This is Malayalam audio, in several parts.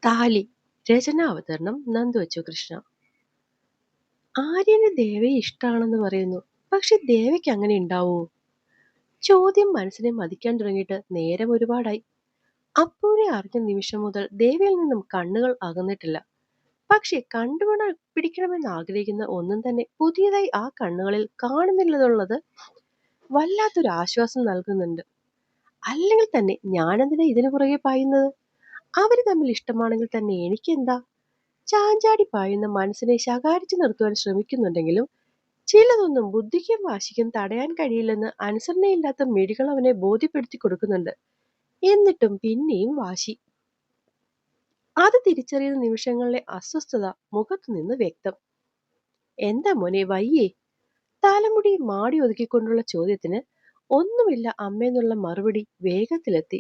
താലി. രചനാവതരണം നന്ദുവച്ചു കൃഷ്ണ. ആര്യന് ദേവയെ ഇഷ്ടാണെന്ന് പറയുന്നു. പക്ഷെ ദേവയ്ക്ക് അങ്ങനെ ഉണ്ടാവോ? ചോദ്യം മനസ്സിനെ മതിക്കാൻ തുടങ്ങിയിട്ട് നേരം ഒരുപാടായി. അപ്പുവിനെ അറിഞ്ഞ നിമിഷം മുതൽ ദേവയിൽ നിന്നും കണ്ണുകൾ അകന്നിട്ടില്ല. പക്ഷെ പിടിക്കണമെന്ന് ആഗ്രഹിക്കുന്ന ഒന്നും തന്നെ പുതിയതായി ആ കണ്ണുകളിൽ കാണുന്നില്ലെന്നുള്ളത് വല്ലാത്തൊരു ആശ്വാസം നൽകുന്നുണ്ട്. അല്ലെങ്കിൽ തന്നെ ഞാനെന്തിനാ ഇതിനു പുറകെ പായുന്നത്? അവര് തമ്മിൽ ഇഷ്ടമാണെങ്കിൽ തന്നെ എനിക്കെന്താ? ചാഞ്ചാടി പായുന്ന മനസ്സിനെ ശകാരിച്ചു നിർത്തുവാൻ ശ്രമിക്കുന്നുണ്ടെങ്കിലും ചിലതൊന്നും ബുദ്ധിക്കും വാശിക്കും തടയാൻ കഴിയില്ലെന്ന് അനുസരണയില്ലാത്ത മിഴികൾ അവനെ ബോധ്യപ്പെടുത്തി കൊടുക്കുന്നുണ്ട്. എന്നിട്ടും പിന്നെയും വാശി. അത് തിരിച്ചറിയുന്ന നിമിഷങ്ങളിലെ അസ്വസ്ഥത മുഖത്തു നിന്ന് വ്യക്തം. എന്താ മോനെ, വയ്യേ? തലമുടി മാടി ഒതുക്കിക്കൊണ്ടുള്ള ചോദ്യത്തിന് ഒന്നുമില്ല അമ്മയെന്നുള്ള മറുപടി വേഗത്തിലെത്തി.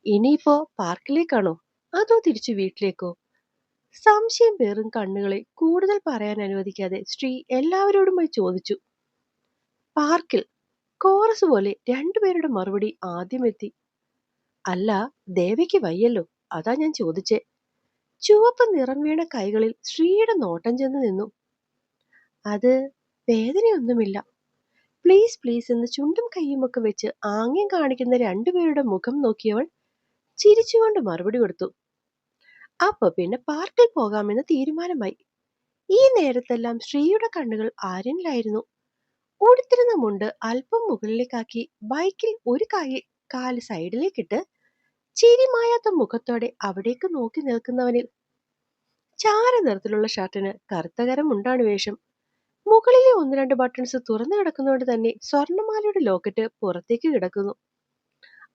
ഇനിയിപ്പോ പാർക്കിലേക്കാണോ അതോ തിരിച്ചു വീട്ടിലേക്കോ? സംശയം പേറും കണ്ണുകളെ കൂടുതൽ പറയാൻ അനുവദിക്കാതെ ശ്രീ എല്ലാവരോടുമായി ചോദിച്ചു. പാർക്കിൽ. കോറസ് പോലെ രണ്ടുപേരുടെ മറുപടി ആദ്യമെത്തി. അല്ല, ദേവയ്ക്ക് വയ്യല്ലോ, അതാ ഞാൻ ചോദിച്ചേ. ചുവപ്പ് നിറം വീണ കൈകളിൽ ശ്രീയുടെ നോട്ടം ചെന്ന് നിന്നു. അത് വേദനയൊന്നുമില്ല. പ്ലീസ് പ്ലീസ് എന്ന് ചുണ്ടും കൈയുമൊക്കെ വെച്ച് ആംഗ്യം കാണിക്കുന്ന രണ്ടുപേരുടെ മുഖം നോക്കിയവൾ ചിരിച്ചുകൊണ്ട് മറുപടി കൊടുത്തു. അപ്പൊ പിന്നെ പാർക്കിൽ പോകാമെന്ന് തീരുമാനമായി. ഈ നേരത്തെല്ലാം ശ്രീയുടെ കണ്ണുകൾ ആര്യനിലായിരുന്നു. ഉടുത്തിരുന്ന മുണ്ട് അല്പം മുകളിലേക്കാക്കി ബൈക്കിൽ ഒരു കാല് സൈഡിലേക്കിട്ട് ചിരിമായാത്ത മുഖത്തോടെ അവിടേക്ക് നോക്കി നിൽക്കുന്നവനിൽ. ചാര നിറത്തിലുള്ള ഷർട്ടിന് കറുത്ത കരം മുണ്ടാണ് വേഷം. മുകളിലെ ഒന്ന് രണ്ട് ബട്ടൺസ് തുറന്നു കിടക്കുന്നതുകൊണ്ട് തന്നെ സ്വർണമാലയുടെ ലോക്കറ്റ് പുറത്തേക്ക് കിടക്കുന്നു.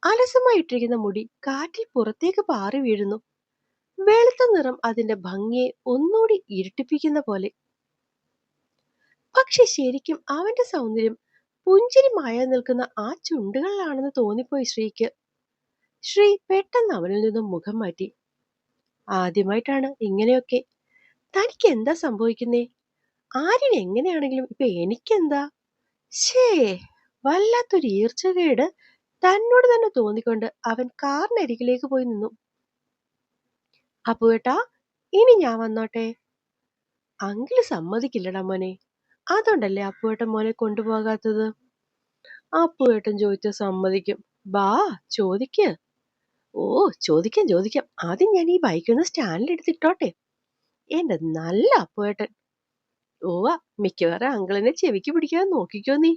അലസമായി ഇട്ടിരിക്കുന്ന മുടി കാറ്റിൽ പുറത്തേക്ക് പാറി വീഴുന്നു. വെളുത്ത നിറം അതിന്റെ ഭംഗിയെ ഒന്നുകൂടി ഇരുട്ടിപ്പിക്കുന്ന പോലെ. പക്ഷെ ശരിക്കും അവന്റെ സൗന്ദര്യം പുഞ്ചിരി മായ നിൽക്കുന്ന ആ ചുണ്ടുകളിലാണെന്ന് തോന്നിപ്പോയി ശ്രീക്ക്. ശ്രീ പെട്ടെന്ന് അവനിൽ നിന്നും മുഖം മാറ്റി. ആദ്യമായിട്ടാണ് ഇങ്ങനെയൊക്കെ. തനിക്ക് എന്താ സംഭവിക്കുന്നേ? ആര്യൻ എങ്ങനെയാണെങ്കിലും ഇപ്പൊ എനിക്കെന്താ? ശേ, വല്ലാത്തൊരു ഈർച്ചകേട് തന്നോട് തന്നെ തോന്നിക്കൊണ്ട് അവൻ കാറിനരികിലേക്ക് പോയി നിന്നു. അപ്പുവേട്ടാ, ഇനി ഞാൻ വന്നോട്ടെ? അങ്കിള് സമ്മതിക്കില്ലടാ മോനെ. അതുകൊണ്ടല്ലേ അപ്പുവേട്ടൻ മോനെ കൊണ്ടുപോകാത്തത്? അപ്പുവേട്ടൻ ചോദിച്ച സമ്മതിക്കും. ബാ, ചോദിക്ക്. ഓ, ചോദിക്കാം ചോദിക്കാം. ആദ്യം ഞാൻ ഈ ബൈക്കൊന്ന് സ്റ്റാൻഡിൽ എടുത്തിട്ടോട്ടെ. എന്റെ നല്ല അപ്പുവേട്ടൻ. ഓവാ, മിക്കവാറും അങ്കിളിനെ ചെവിക്ക് പിടിക്കാതെ നോക്കിക്കോ നീ.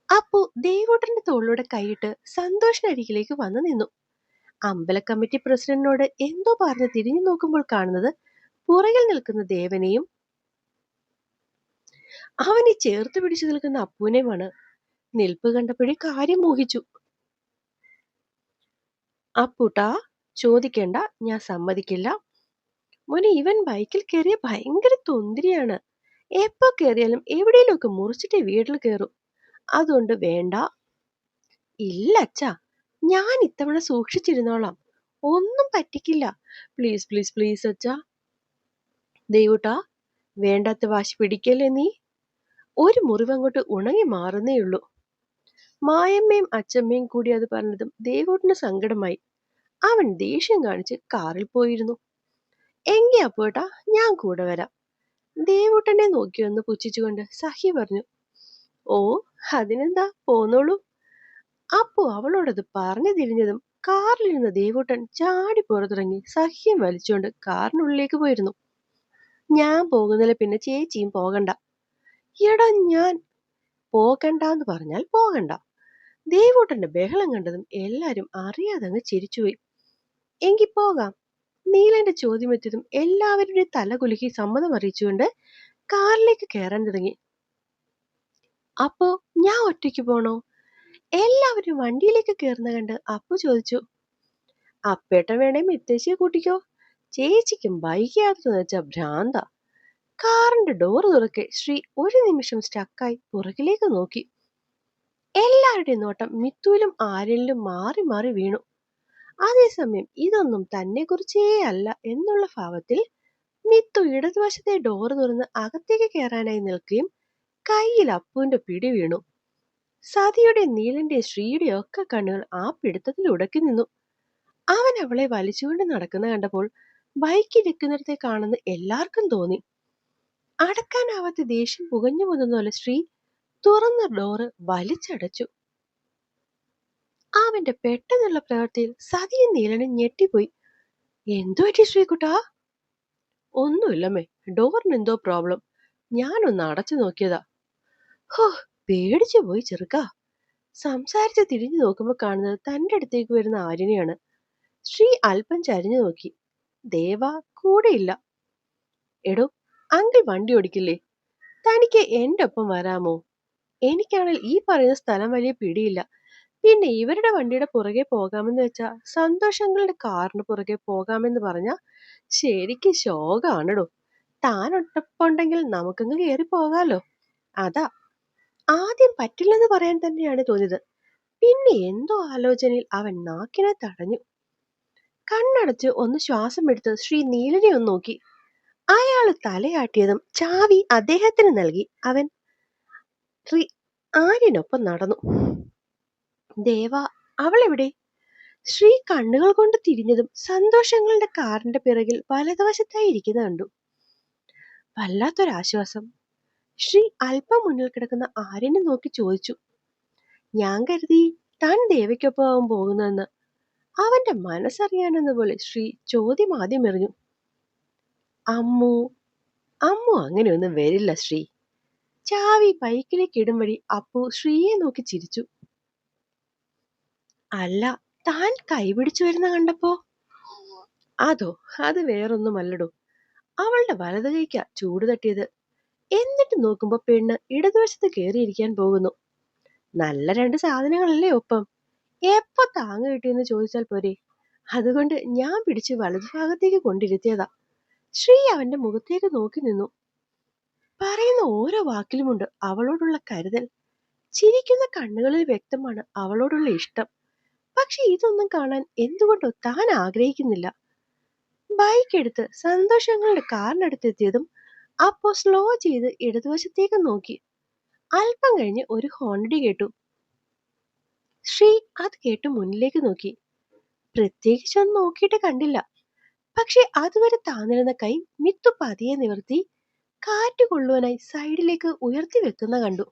അപ്പു ദേവൂട്ടന്റെ തോളിലൂടെ കൈയിട്ട് സന്തോഷിനരികിലേക്ക് വന്നു നിന്നു. അമ്പല കമ്മിറ്റി പ്രസിഡന്റിനോട് എന്തോ പറഞ്ഞ് തിരിഞ്ഞു നോക്കുമ്പോൾ കാണുന്നത് പുറകിൽ നിൽക്കുന്ന ദേവനെയും അവനെ ചേർത്ത് പിടിച്ചു നിൽക്കുന്ന അപ്പുവിനെയുമാണ്. നിൽപ്പ് കണ്ടപ്പോഴേ കാര്യം മോഹിച്ചു. അപ്പൂട്ടാ, ചോദിക്കേണ്ട, ഞാൻ സമ്മതിക്കില്ല. മോനെ, ഇവൻ ബൈക്കിൽ കയറിയ ഭയങ്കര തൊന്തിരിയാണ്. എപ്പോ കയറിയാലും എവിടെയെങ്കിലുമൊക്കെ മുറിച്ചിട്ടേ വീട്ടിൽ കയറും. അതുകൊണ്ട് വേണ്ട. ഇല്ല അച്ഛാ, ഞാൻ ഇത്തവണ സൂക്ഷിച്ചിരുന്നോളാം. ഒന്നും പറ്റിക്കില്ല. പ്ലീസ് പ്ലീസ് പ്ലീസ് അച്ഛാ. ദേവൂട്ടാ, വേണ്ടാത്ത വാശി പിടിക്കല്ലേ നീ. ഒരു മുറിവങ്ങോട്ട് ഉണങ്ങി മാറുന്നേയുള്ളൂ. മായമ്മയും അച്ഛമ്മയും കൂടി അത് പറഞ്ഞതും ദേവൂട്ടിന് സങ്കടമായി. അവൻ ദേഷ്യം കാണിച്ച് കാറിൽ പോയിരുന്നു. എങ്കി അപ്പോട്ടാ, ഞാൻ കൂടെ വരാം. ദേവൂട്ടനെ നോക്കിയൊന്ന് പുച്ഛിച്ചുകൊണ്ട് സഖി പറഞ്ഞു. ഓ, അതിനെന്താ, പോന്നോളൂ. അപ്പോ അവളോടത് പറഞ്ഞു തിരിഞ്ഞതും കാറിലിരുന്ന ദേവൂട്ടൻ ചാടി പുറത്തിറങ്ങി സഖ്യം വലിച്ചുകൊണ്ട് കാറിനുള്ളിലേക്ക് പോയിരുന്നു. ഞാൻ പോകുന്നില്ല, പിന്നെ ചേച്ചിയും പോകണ്ട. എടാ, ഞാൻ പോകണ്ടെന്ന് പറഞ്ഞാൽ പോകണ്ട. ദേവൂട്ടന്റെ ബഹളം കണ്ടതും എല്ലാരും അറിയാതെ അങ്ങ് ചിരിച്ചുപോയി. എങ്കി പോകാം. നീലന്റെ ചോദ്യമെത്തിയതും എല്ലാവരുടെയും തല കുലുക്കി സമ്മതം അറിയിച്ചുകൊണ്ട് കാറിലേക്ക് കയറാൻ തുടങ്ങി. അപ്പോ ഞാൻ ഒറ്റയ്ക്ക് പോണോ? എല്ലാവരും വണ്ടിയിലേക്ക് കയറുന്ന കണ്ട് അപ്പു ചോദിച്ചു. അപ്പേട്ടൻ വേണേ മിത്തേച്ചിയെ കൂട്ടിക്കോ. ചേച്ചിക്കും ബൈക്ക് യാത്ര എന്ന് വെച്ചാ ഭ്രാന്ത. കാറിന്റെ ഡോറ് തുറക്കെ ശ്രീ ഒരു നിമിഷം സ്റ്റക്കായി പുറകിലേക്ക് നോക്കി. എല്ലാവരുടെയും നോട്ടം മിത്തുവിലും ആര്യനിലും മാറി മാറി വീണു. അതേസമയം ഇതൊന്നും തന്നെ കുറിച്ചേ അല്ല എന്നുള്ള ഭാവത്തിൽ മിത്തു ഇടതുവശത്തെ ഡോറ് തുറന്ന് അകത്തേക്ക് കയറാനായി നിൽക്കുകയും കയ്യിൽ അപ്പുവിന്റെ പിടി വീണു. സതിയുടെ നീലന്റെ ശ്രീയുടെ ഒക്കെ കണ്ണുകൾ ആ പിടുത്തത്തിൽ ഉടക്കി നിന്നു. അവൻ അവളെ വലിച്ചുകൊണ്ട് നടക്കുന്ന കണ്ടപ്പോൾ ബൈക്കിരിക്കുന്നിടത്തെ കാണുന്ന എല്ലാവർക്കും തോന്നി. അടക്കാനാവാത്ത ദേഷ്യം പുകഞ്ഞു പോകുന്ന പോലെ ശ്രീ തുറന്ന ഡോറ് വലിച്ചടച്ചു. അവന്റെ പെട്ടെന്നുള്ള പ്രവൃത്തിയിൽ സതിയും നീലനും ഞെട്ടിപ്പോയി. എന്തു പറ്റി ശ്രീകുട്ടാ? ഒന്നുമില്ലമ്മേ, ഡോറിന് എന്തോ പ്രോബ്ലം. ഞാനൊന്ന് അടച്ചു നോക്കിയതാ. ഹോ, പേടിച്ചു പോയി ചെറുക്കാ. സംസാരിച്ച് തിരിഞ്ഞു നോക്കുമ്പോ കാണുന്നത് തന്റെ അടുത്തേക്ക് വരുന്ന ആര്യനെയാണ്. ശ്രീ അല്പം ചരിഞ്ഞു നോക്കി. ദേവ കൂടെയില്ല. എടോ, അങ്കിൾ വണ്ടി ഓടിക്കില്ലേ? തനിക്ക് എന്റെ ഒപ്പം വരാമോ? എനിക്കാണെങ്കിൽ ഈ പറയുന്ന സ്ഥലം വലിയ പിടിയില്ല. പിന്നെ ഇവരുടെ വണ്ടിയുടെ പുറകെ പോകാമെന്ന് വെച്ചാ സന്തോഷങ്ങളുടെ കാറിന് പുറകെ പോകാമെന്ന് പറഞ്ഞ ശരിക്ക് ശോകാണെടോ. താൻ ഒട്ടപ്പുണ്ടെങ്കിൽ നമുക്കങ്ങ് കയറി പോകാലോ. അതാ. ആദ്യം പറ്റില്ലെന്ന് പറയാൻ തന്നെയാണ് തോന്നിയത്. പിന്നെ എന്തോ ആലോചനയിൽ അവൻ നാക്കിനെ തടഞ്ഞു. കണ്ണടച്ച് ഒന്ന് ശ്വാസം എടുത്ത് ശ്രീ നീലനെ ഒന്ന് നോക്കി. അയാള് തലയാട്ടിയതും ചാവി അദ്ദേഹത്തിന് നൽകി അവൻ ആര്യനൊപ്പം നടന്നു. ദേവ, അവളെവിടെ? ശ്രീ കണ്ണുകൾ കൊണ്ട് തിരിഞ്ഞതും സന്തോഷങ്ങളുടെ കാറിന്റെ പിറകിൽ വലതുവശത്തായി ഇരിക്കുന്ന കണ്ടു. വല്ലാത്തൊരാശ്വാസം. ശ്രീ അല്പം മുന്നിൽ കിടക്കുന്ന ആര്യനെ നോക്കി ചോദിച്ചു. ഞാൻ കരുതി താൻ ദേവയ്ക്കൊപ്പം പോകുന്നെന്ന്. അവന്റെ മനസ്സറിയാനെന്ന പോലെ ശ്രീ ചോദ്യം ആദ്യം എറിഞ്ഞു. അമ്മു അമ്മു അങ്ങനെയൊന്നും വരില്ല ശ്രീ. ചാവി ബൈക്കിലേക്ക് ഇടും വഴി അപ്പു ശ്രീയെ നോക്കി ചിരിച്ചു. അല്ല, താൻ കൈപിടിച്ചു വരുന്ന കണ്ടപ്പോ? അതോ, അത് വേറൊന്നുമല്ലടോ. അവളുടെ വലത് കൈക്കാ ചൂട് തട്ടിയത്. എന്നിട്ട് നോക്കുമ്പോ പെണ്ണ് ഇടതുവശത്ത് കയറിയിരിക്കാൻ പോകുന്നു. നല്ല രണ്ട് സാധനങ്ങളല്ലേ ഒപ്പം. എപ്പോ താങ്ങ് കിട്ടിയെന്ന് ചോദിച്ചാൽ പോരെ. അതുകൊണ്ട് ഞാൻ പിടിച്ച് വലതുഭാഗത്തേക്ക് കൊണ്ടിരുത്തിയതാ. ശ്രീ അവന്റെ മുഖത്തേക്ക് നോക്കി നിന്നു. പറയുന്ന ഓരോ വാക്കിലുമുണ്ട് അവളോടുള്ള കരുതൽ. ചിരിക്കുന്ന കണ്ണുകളിൽ വ്യക്തമാണ് അവളോടുള്ള ഇഷ്ടം. പക്ഷെ ഇതൊന്നും കാണാൻ എന്തുകൊണ്ടോ താൻ ആഗ്രഹിക്കുന്നില്ല. ബൈക്ക് എടുത്ത് സന്തോഷങ്ങളുടെ കാറിനടുത്തെത്തിയതും അപ്പോ സ്ലോ ചെയ്ത് ഇടതുവശത്തേക്ക് നോക്കി. അല്പം കഴിഞ്ഞ് ഒരു ഹോണടി കേട്ടു. ശ്രീ അത് കേട്ട് മുന്നിലേക്ക് നോക്കി. പ്രത്യേകിച്ചൊന്നും നോക്കിയിട്ട് കണ്ടില്ല. പക്ഷെ അതുവരെ താന്നിരുന്ന കൈ മിത്തു പതിയെ നിവർത്തി കാറ്റ് കൊള്ളുവാനായി സൈഡിലേക്ക് ഉയർത്തി വെക്കുന്ന കണ്ടു.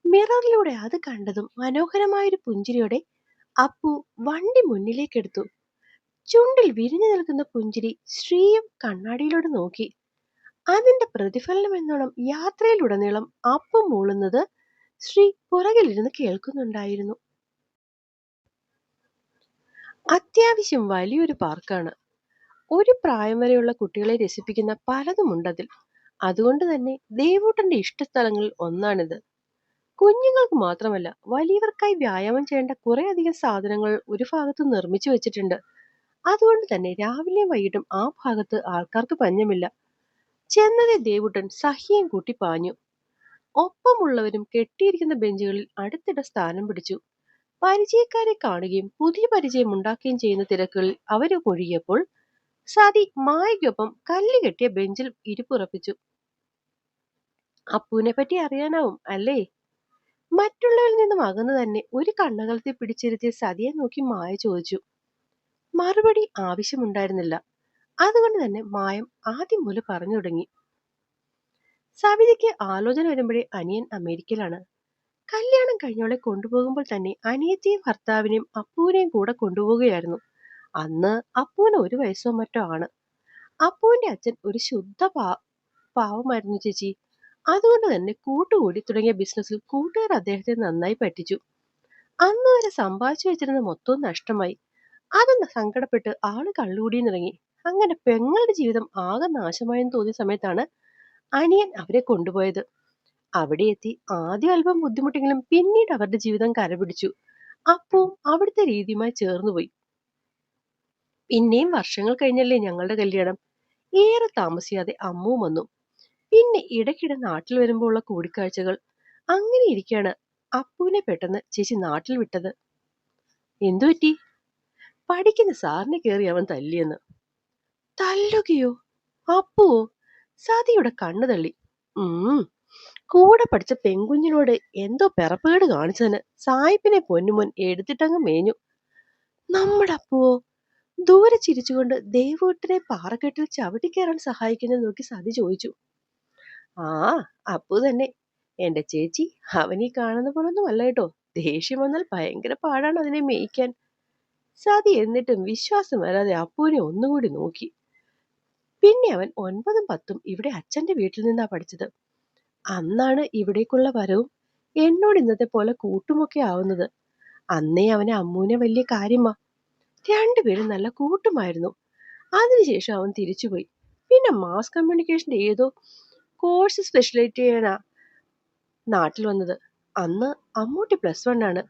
മിററിലൂടെ അത് കണ്ടതും മനോഹരമായൊരു പുഞ്ചിരിയോടെ അപ്പു വണ്ടി മുന്നിലേക്കെടുത്തു. ചുണ്ടിൽ വിരിഞ്ഞു നിൽക്കുന്ന പുഞ്ചിരി ശ്രീയും കണ്ണാടിയിലൂടെ നോക്കി. അതിന്റെ പ്രതിഫലനം എന്നോണം യാത്രയിലുടനീളം അപ്പു മൂളുന്നത് ശ്രീ പുറകിലിരുന്ന് കേൾക്കുന്നുണ്ടായിരുന്നു. അത്യാവശ്യം വലിയൊരു പാർക്കാണ്. ഒരു പ്രായം വരെയുള്ള കുട്ടികളെ രസിപ്പിക്കുന്ന പലതുമുണ്ടതിൽ. അതുകൊണ്ട് തന്നെ ദേവൂട്ടന്റെ ഇഷ്ടസ്ഥലങ്ങളിൽ ഒന്നാണിത്. കുഞ്ഞുങ്ങൾക്ക് മാത്രമല്ല, വലിയവർക്കായി വ്യായാമം ചെയ്യേണ്ട കുറെ അധികം സാധനങ്ങൾ ഒരു ഭാഗത്ത് നിർമ്മിച്ചു വെച്ചിട്ടുണ്ട്. അതുകൊണ്ട് തന്നെ രാവിലെയും വൈകിട്ടും ആ ഭാഗത്ത് ആൾക്കാർക്ക് പഞ്ഞമില്ല. ചെന്നതെ ദേവൂട്ടൻ സഹിയും കൂട്ടി പാഞ്ഞു. ഒപ്പമുള്ളവരും കെട്ടിയിരിക്കുന്ന ബെഞ്ചുകളിൽ അടുത്തിടെ സ്ഥാനം പിടിച്ചു. പരിചയക്കാരെ കാണുകയും പുതിയ പരിചയം ഉണ്ടാക്കുകയും ചെയ്യുന്ന തിരക്കുകളിൽ അവര് ഒഴുകിയപ്പോൾ സതി മായയ്ക്കൊപ്പം കല്ല് കെട്ടിയ ബെഞ്ചിൽ ഇരിപ്പുറപ്പിച്ചു. അപ്പുവിനെ പറ്റി അറിയാനാവും അല്ലേ? മറ്റുള്ളവരിൽ നിന്നും അകന്നു തന്നെ ഒരു കണ്ണകലത്തിൽ പിടിച്ചിരുത്തിയ സതിയെ നോക്കി മായ ചോദിച്ചു. മറുപടി ആവശ്യമുണ്ടായിരുന്നില്ല. അതുകൊണ്ട് തന്നെ മായം ആദ്യം പോലെ പറഞ്ഞു തുടങ്ങി. സവിതയ്ക്ക് ആലോചന വരുമ്പോഴേ അനിയൻ അമേരിക്കയിലാണ്. കല്യാണം കഴിഞ്ഞവളെ കൊണ്ടുപോകുമ്പോൾ തന്നെ അനിയത്തെയും ഭർത്താവിനെയും അപ്പുവിനെയും കൂടെ കൊണ്ടുപോവുകയായിരുന്നു. അന്ന് അപ്പുവിന് 1 വയസ്സോ മറ്റോ ആണ്. അപ്പുവിന്റെ അച്ഛൻ ഒരു ശുദ്ധ പാവമായിരുന്നു ചേച്ചി. അതുകൊണ്ട് തന്നെ കൂട്ടുകൂടി തുടങ്ങിയ ബിസിനസ്സിൽ കൂട്ടുകാർ അദ്ദേഹത്തെ നന്നായി പറ്റിച്ചു. അന്ന് വരെ സമ്പാദിച്ചു വെച്ചിരുന്ന മൊത്തവും നഷ്ടമായി. അതൊന്ന് സങ്കടപ്പെട്ട് ആള് കള്ളുകൂടിയിറങ്ങി. അങ്ങനെ പെങ്ങളുടെ ജീവിതം ആകെ നാശമായെന്ന് തോന്നിയ സമയത്താണ് അനിയൻ അവരെ കൊണ്ടുപോയത്. അവിടെ എത്തി ആദ്യം അല്പം ബുദ്ധിമുട്ടെങ്കിലും പിന്നീട് അവരുടെ ജീവിതം കരപിടിച്ചു. അപ്പവും അവിടുത്തെ രീതിയുമായി ചേർന്നുപോയി. പിന്നെയും വർഷങ്ങൾ കഴിഞ്ഞല്ലേ ഞങ്ങളുടെ കല്യാണം. ഏറെ താമസിയാതെ അമ്മുവും വന്നു. പിന്നെ ഇടയ്ക്കിടെ നാട്ടിൽ വരുമ്പോൾ ഉള്ള കൂടിക്കാഴ്ചകൾ. അങ്ങനെ ഇരിക്കാണ് അപ്പുവിനെ പെട്ടെന്ന് ചേച്ചി നാട്ടിൽ വിട്ടത്. എന്തുപറ്റി? പഠിക്കുന്ന സാറിനെ കയറി അവൻ തല്ലിയെന്ന്. തല്ലുകയോ? അപ്പുവോ? സതിയുടെ കണ്ണു തള്ളി. കൂടെ പഠിച്ച പെൺകുഞ്ഞിനോട് എന്തോ പിറപ്പുകേട് കാണിച്ചതിന് സായിപ്പിനെ പൊന്നുമോൻ എടുത്തിട്ടങ്ങ് മേഞ്ഞു. നമ്മുടെ അപ്പുവോ? ദൂരെ ചിരിച്ചുകൊണ്ട് ദേവൂട്ടനെ പാറക്കെട്ടിൽ ചവിട്ടിക്കയറാൻ സഹായിക്കുന്നത് നോക്കി സതി ചോദിച്ചു. ആ, അപ്പു തന്നെ. എന്റെ ചേച്ചി, അവനീ കാണുന്ന പോലൊന്നും അല്ല കേട്ടോ. ദേഷ്യം വന്നാൽ ഭയങ്കര പാടാണ് അതിനെ മേയ്ക്കാൻ. സതി എന്നിട്ടും വിശ്വാസം വരാതെ അപ്പുവിനെ ഒന്നുകൂടി നോക്കി. പിന്നെ അവൻ 9ഉം 10ഉം ഇവിടെ അച്ഛന്റെ വീട്ടിൽ നിന്നാ പഠിച്ചത്. അന്നാണ് ഇവിടേക്കുള്ള വരവും എന്നോട് ഇന്നത്തെ പോലെ കൂട്ടുമൊക്കെ ആവുന്നത്. അന്നേ അവനെ അമ്മൂനെ വലിയ കാര്യമാ. രണ്ടുപേരും നല്ല കൂട്ടുമായിരുന്നു. അതിനുശേഷം അവൻ തിരിച്ചുപോയി. പിന്നെ മാസ് കമ്മ്യൂണിക്കേഷന്റെ ഏതോ കോഴ്സ് സ്പെഷ്യലൈറ്റ് ചെയ്യാനാ നാട്ടിൽ വന്നത്. അന്ന് അമ്മൂട്ടി +1 ആണ്.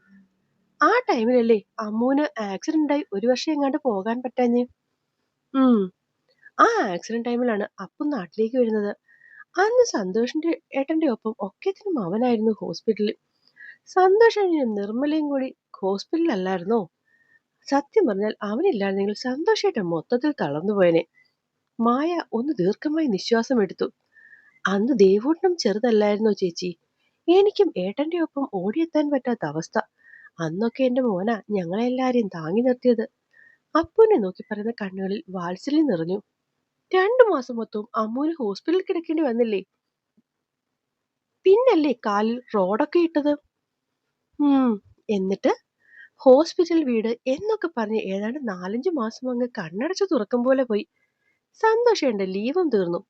ആ ടൈമിലല്ലേ അമ്മൂന് ആക്സിഡന്റ് ആയി 1 വർഷം എങ്ങാണ്ട് പോകാൻ പറ്റാഞ്ഞ്. ആ ആക്സിഡന്റ് ടൈമിലാണ് അപ്പു നാട്ടിലേക്ക് വരുന്നത്. അന്ന് സന്തോഷിന്റെ ഏട്ടന്റെ ഒപ്പം ഒക്കത്തിനും അവനായിരുന്നു ഹോസ്പിറ്റലിൽ. സന്തോഷനും നിർമ്മലയും കൂടി ഹോസ്പിറ്റലിൽ അല്ലായിരുന്നോ? സത്യം പറഞ്ഞാൽ അവനില്ലായിരുന്നെങ്കിൽ സന്തോഷേട്ടൻ മൊത്തത്തിൽ തളർന്നു പോയനെ. മായ ഒന്ന് ദീർഘമായി നിശ്വാസം എടുത്തു. അന്ന് ദേവൂട്ടനും ചെറുതല്ലായിരുന്നോ ചേച്ചി? എനിക്കും ഏട്ടന്റെ ഒപ്പം ഓടിയെത്താൻ പറ്റാത്ത അവസ്ഥ. അന്നൊക്കെ എന്റെ മോനാ ഞങ്ങളെല്ലാരെയും താങ്ങി നിർത്തിയത്. അപ്പുവിനെ നോക്കി പറയുന്ന കണ്ണുകളിൽ വാത്സല്യം നിറഞ്ഞു. 2 മാസം മൊത്തവും അമ്മൂന് ഹോസ്പിറ്റലിൽ കിടക്കേണ്ടി വന്നില്ലേ? പിന്നല്ലേ കാലിൽ റോഡൊക്കെ ഇട്ടത്. എന്നിട്ട് ഹോസ്പിറ്റൽ വീട് എന്നൊക്കെ പറഞ്ഞ് ഏതാണ്ട് 4-5 മാസം അങ്ങ് കണ്ണടച്ചു തുറക്കും പോലെ പോയി. സന്തോഷേണ്ട ലീവും തീർന്നു.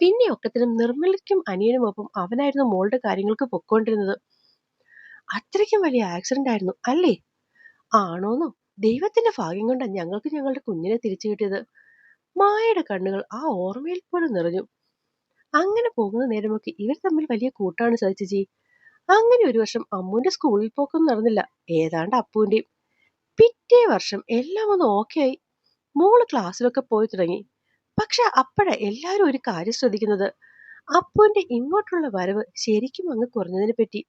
പിന്നെ ഒക്കത്തിനും നിർമ്മലയ്ക്കും അനിയനുമൊപ്പം അവനായിരുന്നു മോളുടെ കാര്യങ്ങൾക്ക് പൊക്കോണ്ടിരുന്നത്. അത്രയ്ക്കും വലിയ ആക്സിഡന്റ് ആയിരുന്നു അല്ലേ? ആണോന്നോ? ദൈവത്തിന്റെ ഭാഗ്യം കൊണ്ടാ ഞങ്ങൾക്ക് ഞങ്ങളുടെ കുഞ്ഞിനെ തിരിച്ചു കിട്ടിയത്. മായയുടെ കണ്ണുകൾ ആ ഓർമ്മയിൽ പോലും നിറഞ്ഞു. അങ്ങനെ പോകുന്ന നേരമൊക്കെ ഇവർ തമ്മിൽ വലിയ കൂട്ടാണ് സതിച്ചേച്ചി. അങ്ങനെ 1 വർഷം അമ്മൂന്റെ സ്കൂളിൽ പോക്കൊന്നും നടന്നില്ല. ഏതാണ്ട് അപ്പൂന്റെയും. പിറ്റേ വർഷം എല്ലാം ഒന്ന് ഓക്കെ ആയി. മോള് ക്ലാസ്സിലൊക്കെ പോയി തുടങ്ങി. പക്ഷെ അപ്പോഴാ എല്ലാവരും ഒരു കാര്യം ശ്രദ്ധിക്കുന്നത്. അപ്പുവിന്റെ ഇങ്ങോട്ടുള്ള വരവ് ശരിക്കും അങ്ങ് കുറഞ്ഞതിനെ പറ്റി.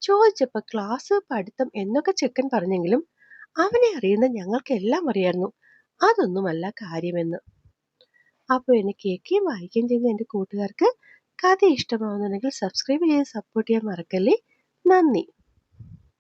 ചോദിച്ചപ്പോ ക്ലാസ്, പഠിത്തം എന്നൊക്കെ ചെക്കൻ പറഞ്ഞെങ്കിലും അവനെ അറിയുന്ന ഞങ്ങൾക്കെല്ലാം അറിയായിരുന്നു അതൊന്നുമല്ല കാര്യമെന്ന്. അപ്പോൾ എന്നെ കേൾക്കുകയും വായിക്കുകയും ചെയ്യുന്ന എൻ്റെ കൂട്ടുകാർക്ക് കഥ ഇഷ്ടമാവുന്നുണ്ടെങ്കിൽ സബ്സ്ക്രൈബ് ചെയ്ത് സപ്പോർട്ട് ചെയ്യാൻ മറക്കല്ലേ. നന്ദി.